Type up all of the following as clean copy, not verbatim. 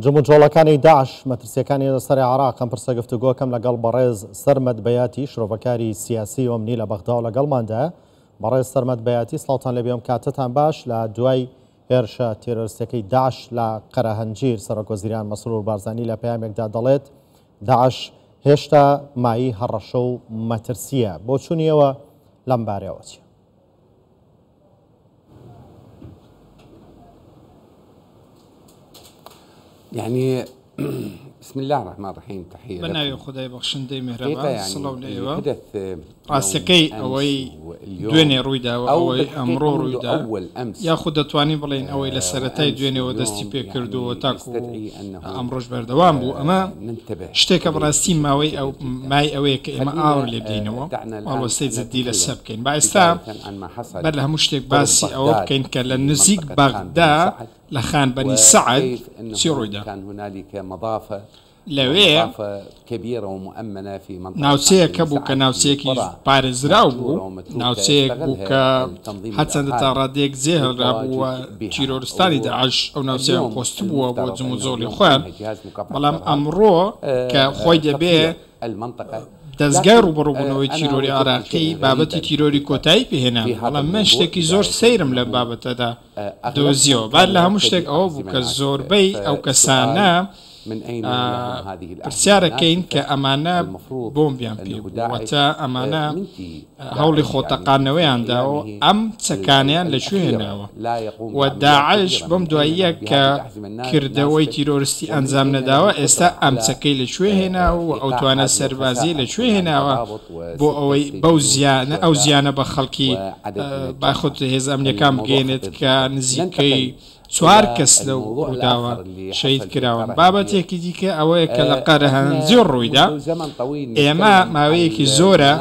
جموجۆڵەکانی داعش مەترسیەکانی لەسەری عێراق ئەم پرسە گفتوگۆکەم لەگەڵ بەڕێز سەرمەد بەیاتی شرۆڤەکاری سیاسی و ئەمنی لە بەغدا و لەگەڵماندا. بەڕێز سەرمەد بەیاتی سڵاوتان لێبێ، کاتتان باش. لە دوای هێرشە تێرۆریستەکەی داعش لە قەرەهەنجیر سەرۆکوەزیریان مەسرور بارزانی لە پەیامێکدا دەڵێت داعش هێشتا مایی هەڕەشە و مەترسیە. بۆ چوونیەوە لەم بارەوە چیە؟ يعني بسم الله الرحمن الرحيم. تحية بناوي خداي بخشندي مهربان صلوا عليه راسكي اوي دويني رويدا اوي امرو رويدا يا خود تواني بلين اوي لسرتاي دويني ودستي بيكردو وتاكو امروج بردوام بو اما شتيك براستي ماوي او ماي اوي كما اور اللي بدينو والله سيد زدي للسبكين بايستا بدلها مشتك باسي او كاين كان نزيق بغداد لخان بني سعد سيرويدا كان هنالك مضافة كبيرة ومؤمنة في منطقة ناوسيك بوكا ناوسيكي بارزراو بو ناوسيك بوكا حتى نتاراديك زهر بو تيرورستاني داعش او ناوسيك قوستبو بو زموزولي خوان بلام امرو كخوي دبي المنطقة دەستگای ڕوبەڕووبوونەوەی تیرۆری عراقی بابەتی تیرۆری کۆتایی پێهێنا، بەڵام من شتێکی زۆر سەیرم لە بابەتەدا دۆزیەوە. بعد لە هەموو شتێک ئەوە بوو کە زۆربەی ئەو کەسانە پرسیارەکەین کە ئەمانە بۆمبیان پێ بووەتە ئەمانە هەوڵی خۆتەقانەوەیانداوە ئەم چەکانیان لەکوێ هێناوە و داعش بەم دواییە کە کردەوەی تیرۆریستی ئەنجام نەداوە ئێستا ئەم چەکەی لەکوێ هێناوە و ئەو توانە سەربازی لەکوێ هێناوە بۆ ئەوەی بەو زیانە ئەو زیانە بە خەڵکی باخۆت هێز ئەمنیەکان بگەێنێت کە نزیکەی 4 کەس لەو ڕووداوە شەید کراون. بابەتێکی دیکە ئەوەیە کە لە قەرەهەنجیر ڕوویدا ئێمە ماوەیەکی زۆرە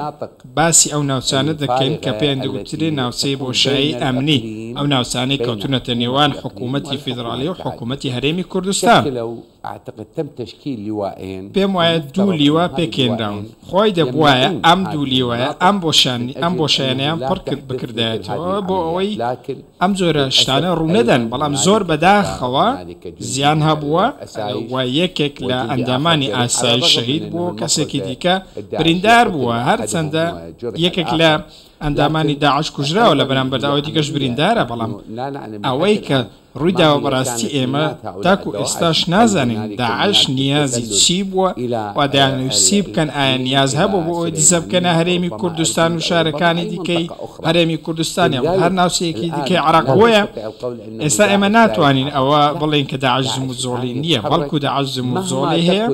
باسی ئەو ناوچانە دەکەین کە پێیان دەگوترێ ناوچەی بۆشایی ئەمنی، ئەو ناوچانەی کەوتونەتە نێوان حکوومەتی فیدراالی و حکوومەتی هەرێمی کوردستان. پێم وایە دوو لیوە پێکێنراون، خۆی دەبوایە ئەم دوو لیوەیە ئەم بۆشایانیان پڕ کرد بکردایەتەوە بۆ ئەوەی ئەم جۆرە شتانە ڕوونەدەن، بەڵام زۆر بەداخەوە زیان هەبووە و یەکێک لە ئەندامانی ئاسایی شەهید بووە، کەسێکی دیکە بریندار بووە، هەرچەندە یەکێک لە ئەندامانی داعش کوژراوە لە بەرامبەرداوای دیکەش بریندارە، بەڵام ئەوەی کە ڕوویداوە بەڕاستی ئێمە تاکو ئێستاش نازانین داعش نیازی چی بووە و دایانویسی بکەن ئایا نیاز هەبوو بۆ ئەوەی دیزە بکەنە هەرێمی کوردستان و شارەکانی دیکەی هەرێمی کوردستانی هەر ناوچەیەکی دیکەی عێراق بۆیە ئێستا ئێمە ناتوانین ئەوە بڵێن کە داعش زموزۆڵی نییە، بەڵکو داعش زموزۆڵی هەیە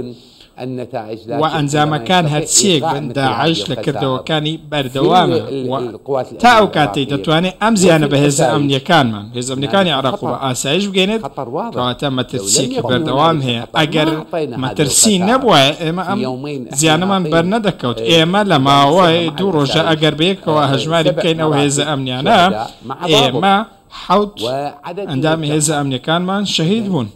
و ئەنجامەکان هەرچیەک بن داعش لە کردەوەکانی بەردەوامە تا ئەو کاتەی دەتوانێت ئەم زیانە بە هێزە ئەمنیەکانمان هێزە ئەمنیەکانی عێراق بە ئاسایش بگەێنێت کەواتە مەترسیەکی بەردەوام هەیە. ئەگەر مەترسی نەبووە ئێمە ئەم زیانەمان بەرنەدەکەوت. ئێمە لە ماوەی 2 ڕۆژە ئەگەر بەیەکەوە هەژماری بکەین ئەو هێزە ئەمنیانە ئێمە 7 ئەندامی هێزە ئەمنیەکانمان شەهید بوون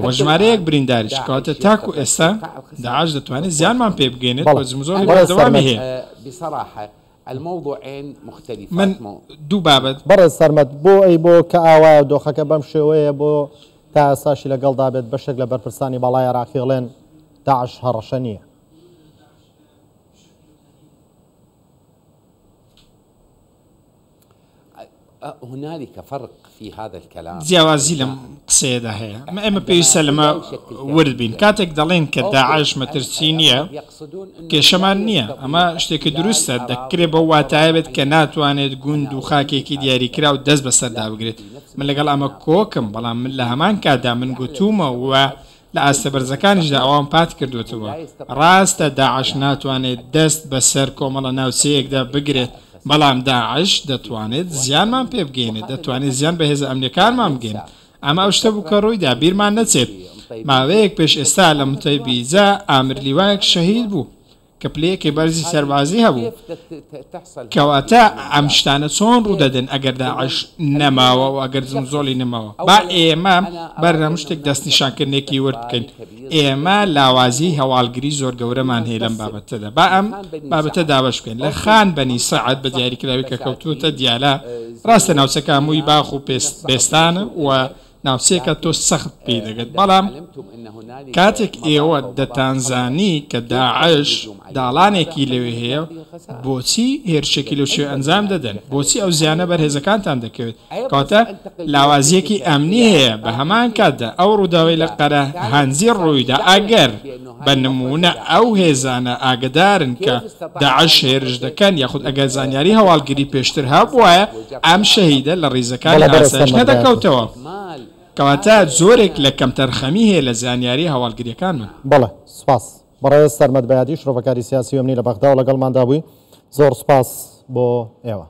بە ژمارەیەک برینداریش، کەواتە تاکو ئێستا داعش دەتوانێت زیانمان پێ بگەێنێت بۆ زموزۆڵی بەردەوامی هەیە. من دوو بابەت بەڕێز سەرمەد بۆ ئەی بۆ کە ئاوایە دۆخەکە بەم شێوەیە بۆ تا ئێستاشی لەگەڵدا بێت بەشێک لە بەرپرسانی باڵای عێراقی ڵێن داعش هەڕەشە نییە. هنالك فرق في هذا الكلام. جیاوازی لەم قسەیەدا هەیە. ئێمە پێویستە لەمە ورد بین. کاتێک دەڵێن کە داعش مەترسی نییە کێشەمان نییە، ئەمە شتێکی دروستە، دەکرێت بە واتایە بێت کە ناتوانێت گوند و خاکێکی دیاریکرا و دەست بەسەردا بگرێت. من لەگەڵ ئەمە کۆکم، بەڵام من لە هەمان کاتدا من گوتومە و لە ئاستە بەرزەکانیشدا ئەوان پات کردوێتەوە ڕاستە داعش ناتوانێت دەست بەسەر کۆمەڵە ناوچەیەکدا بگرێت، بەڵام داعش دەتوانێت زیانمان پێ بگەێنێت، دەتوانێت زیان بە هێزە ئەمنیەکانمان بگەین. ئەمە ئەو شتە بوو کە ڕوویدا بیرمان نەچێت. ماوەیەک پێش ئێستا لە متەیبیجا ئامر لیوایەک شەهید بوو کە پلەیەکی بەرزی سەربازی هەبوو. کەواتە ئەم شتانە چۆن ڕوودەدەن ئەگەر داعش نەماوە و ئەگەر زمزۆڵی نەماوە؟ با ئێمە بەرنەم شتێک دەستنیشانکردنێکی ورد بکەین. ئێمە لاوازی هەواڵگری زۆر گەورەمان هەیە لەم بابەتەدا. با ئەم بابەتە دابش بکەین. لە خان بەنی سەعەد بە دیاریکراوی کە کەوتوتە دیالە ڕاستە ناوچەکە هەمووی باخ و پێستانە و ناوچەیەکە تۆ سەخت پێ دەگەت بەڵام کاتێک ئێوە دەتانزانی کە داعش داڵانێکی لەوێ هەیە بۆچی هێرشێکی لەو شێوە ئەنجام دەدەن بۆچی ئەو زیانە بەرهێزەکانتان دەکەوێت کاتە لاوازیەکی ئەمنی هەیە بە هەمان کاتدا ئەو ڕووداوی لە قەرە هەنزی ڕوویدا ئەگەر بە نمونە ئەو هێزانە ئاگدارن کە داعش هێرش دەکەن یاخود ئەگەر زانیاری هەواڵگیری پێشتر هەبووایە ئەم شەهیدە لە ڕیزەکانی ئاسایش نەدەکەوتەوە کەواتە زۆرێک لە کەمتەرخەمی هەیە لە زانیاری هەواڵگیریەکانمان. بەڵێ سوپاس بەڕێز سەرمەد بەیاتی شرۆڤەکاری سیاسی و ئەمنی لە بەغدا و لەگەڵماندا بووی زۆر سوپاس بۆ ئێوە.